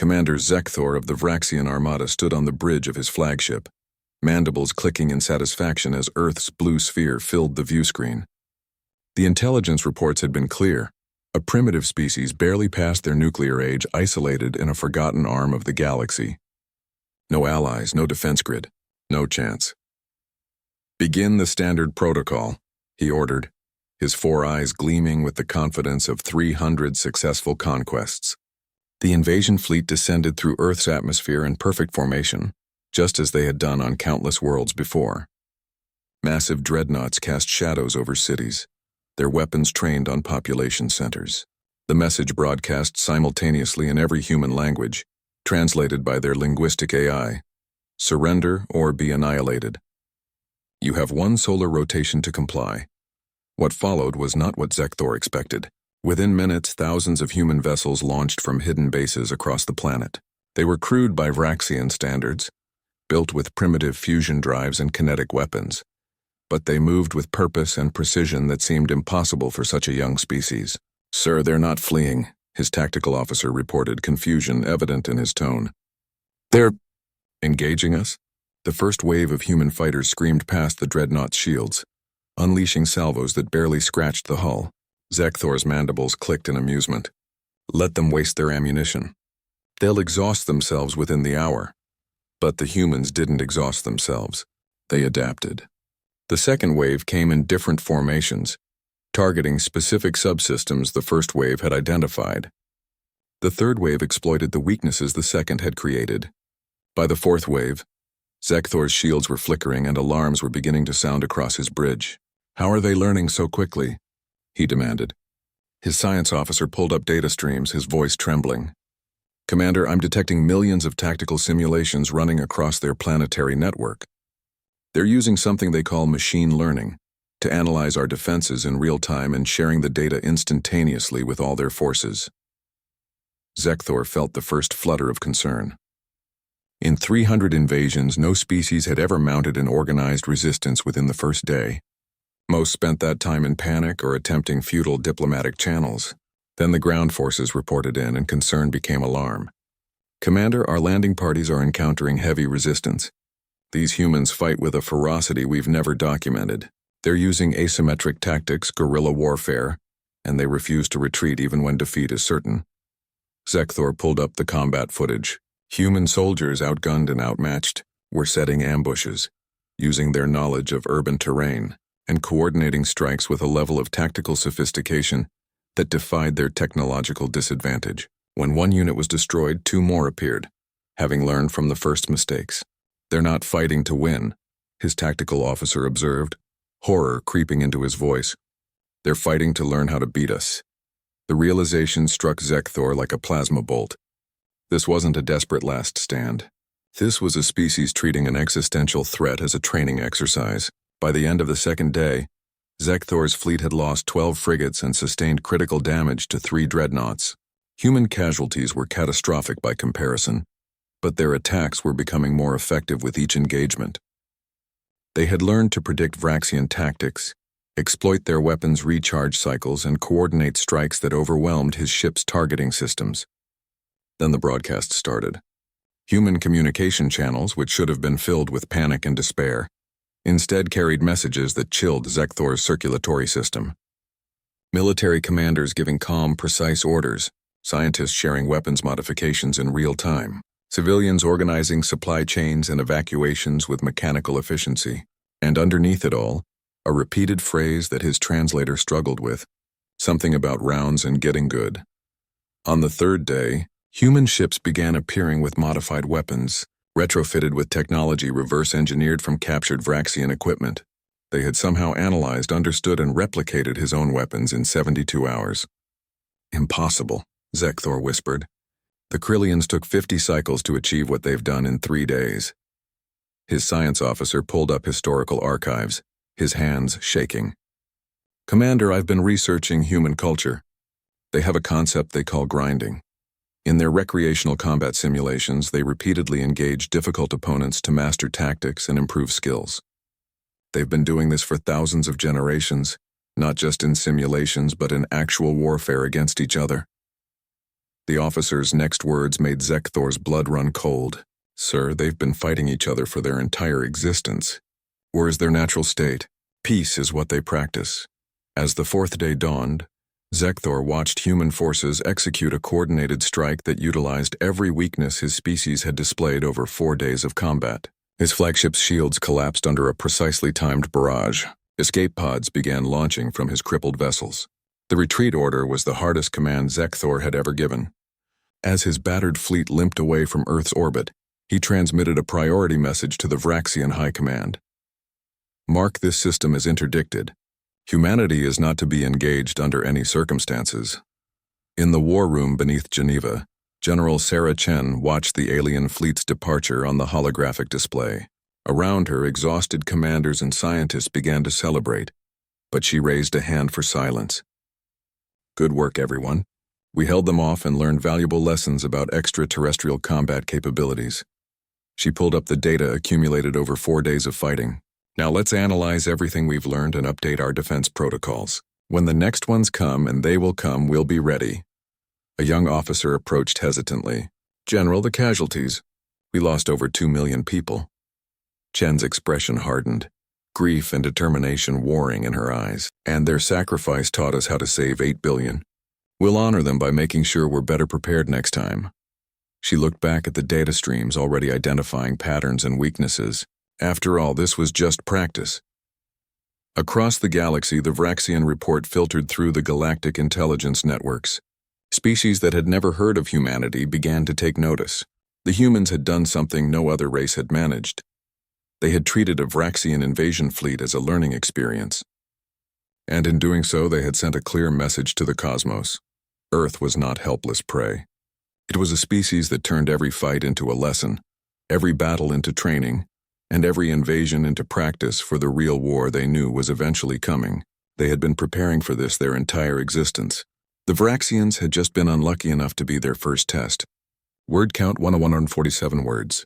Commander Zekthor of the Vraxian Armada stood on the bridge of his flagship, mandibles clicking in satisfaction as Earth's blue sphere filled the viewscreen. The intelligence reports had been clear. A primitive species barely past their nuclear age, isolated in a forgotten arm of the galaxy. No allies, no defense grid, no chance. "Begin the standard protocol," he ordered, his 4 eyes gleaming with the confidence of 300 successful conquests. The invasion fleet descended through Earth's atmosphere in perfect formation, just as they had done on countless worlds before. Massive dreadnoughts cast shadows over cities, their weapons trained on population centers. The message broadcast simultaneously in every human language, translated by their linguistic AI. Surrender or be annihilated. You have 1 solar rotation to comply. What followed was not what Zekthor expected. Within minutes, thousands of human vessels launched from hidden bases across the planet. They were crewed by Vraxian standards, built with primitive fusion drives and kinetic weapons. But they moved with purpose and precision that seemed impossible for such a young species. "Sir, they're not fleeing," his tactical officer reported, confusion evident in his tone. "They're engaging us?" The first wave of human fighters screamed past the dreadnought's shields, unleashing salvos that barely scratched the hull. Zekthor's mandibles clicked in amusement. Let them waste their ammunition. They'll exhaust themselves within the hour. But the humans didn't exhaust themselves. They adapted. The second wave came in different formations, targeting specific subsystems the first wave had identified. The third wave exploited the weaknesses the second had created. By the fourth wave, Zekthor's shields were flickering and alarms were beginning to sound across his bridge. "How are they learning so quickly?" he demanded. His science officer pulled up data streams, his voice trembling. "Commander, I'm detecting millions of tactical simulations running across their planetary network. They're using something they call machine learning to analyze our defenses in real time and sharing the data instantaneously with all their forces." Zekthor felt the first flutter of concern. In 300 invasions, no species had ever mounted an organized resistance within the first day. Most spent that time in panic or attempting futile diplomatic channels. Then the ground forces reported in and concern became alarm. "Commander, our landing parties are encountering heavy resistance. These humans fight with a ferocity we've never documented. They're using asymmetric tactics, guerrilla warfare, and they refuse to retreat even when defeat is certain." Zekthor pulled up the combat footage. Human soldiers, outgunned and outmatched, were setting ambushes, using their knowledge of urban terrain, and coordinating strikes with a level of tactical sophistication that defied their technological disadvantage. When one unit was destroyed, 2 more appeared, having learned from the first mistakes. "They're not fighting to win," his tactical officer observed, horror creeping into his voice. "They're fighting to learn how to beat us." The realization struck Zekthor like a plasma bolt. This wasn't a desperate last stand. This was a species treating an existential threat as a training exercise. By the end of the second day, Zekthor's fleet had lost 12 frigates and sustained critical damage to 3 dreadnoughts. Human casualties were catastrophic by comparison, but their attacks were becoming more effective with each engagement. They had learned to predict Vraxian tactics, exploit their weapons' recharge cycles, and coordinate strikes that overwhelmed his ship's targeting systems. Then the broadcast started. Human communication channels, which should have been filled with panic and despair, instead carried messages that chilled Zekthor's circulatory system. Military commanders giving calm, precise orders, scientists sharing weapons modifications in real time, civilians organizing supply chains and evacuations with mechanical efficiency, and underneath it all, a repeated phrase that his translator struggled with, something about rounds and getting good. On the third day, human ships began appearing with modified weapons, retrofitted with technology reverse-engineered from captured Vraxian equipment. They had somehow analyzed, understood, and replicated his own weapons in 72 hours. "Impossible," Zekthor whispered. "The Krillians took 50 cycles to achieve what they've done in 3 days." His science officer pulled up historical archives, his hands shaking. "Commander, I've been researching human culture. They have a concept they call grinding. In their recreational combat simulations, they repeatedly engage difficult opponents to master tactics and improve skills. They've been doing this for thousands of generations, not just in simulations but in actual warfare against each other." The officer's next words made Zekthor's blood run cold. Sir, they've been fighting each other for their entire existence. War is their natural state. Peace is what they practice. As the fourth day dawned, Zekthor watched human forces execute a coordinated strike that utilized every weakness his species had displayed over 4 days of combat. His flagship's shields collapsed under a precisely timed barrage. Escape pods began launching from his crippled vessels. The retreat order was the hardest command Zekthor had ever given. As his battered fleet limped away from Earth's orbit, he transmitted a priority message to the Vraxian High Command. Mark this system as interdicted. Humanity is not to be engaged under any circumstances. In the war room beneath Geneva, General Sarah Chen watched the alien fleet's departure on the holographic display. Around her, exhausted commanders and scientists began to celebrate, but she raised a hand for silence. Good work, everyone. We held them off and learned valuable lessons about extraterrestrial combat capabilities. She pulled up the data accumulated over 4 days of fighting. Now let's analyze everything we've learned and update our defense protocols. When the next ones come, and they will come, we'll be ready. A young officer approached hesitantly. General, the casualties. We lost over 2 million people. Chen's expression hardened, grief and determination warring in her eyes. And their sacrifice taught us how to save 8 billion. We'll honor them by making sure we're better prepared next time. She looked back at the data streams, already identifying patterns and weaknesses. After all, this was just practice. Across the galaxy, the Vraxian report filtered through the galactic intelligence networks. Species that had never heard of humanity began to take notice. The humans had done something no other race had managed. They had treated a Vraxian invasion fleet as a learning experience. And in doing so, they had sent a clear message to the cosmos. Earth was not helpless prey. It was a species that turned every fight into a lesson, every battle into training, and every invasion into practice for the real war they knew was eventually coming. They had been preparing for this their entire existence. The Vraxians had just been unlucky enough to be their first test. Word count 147 words.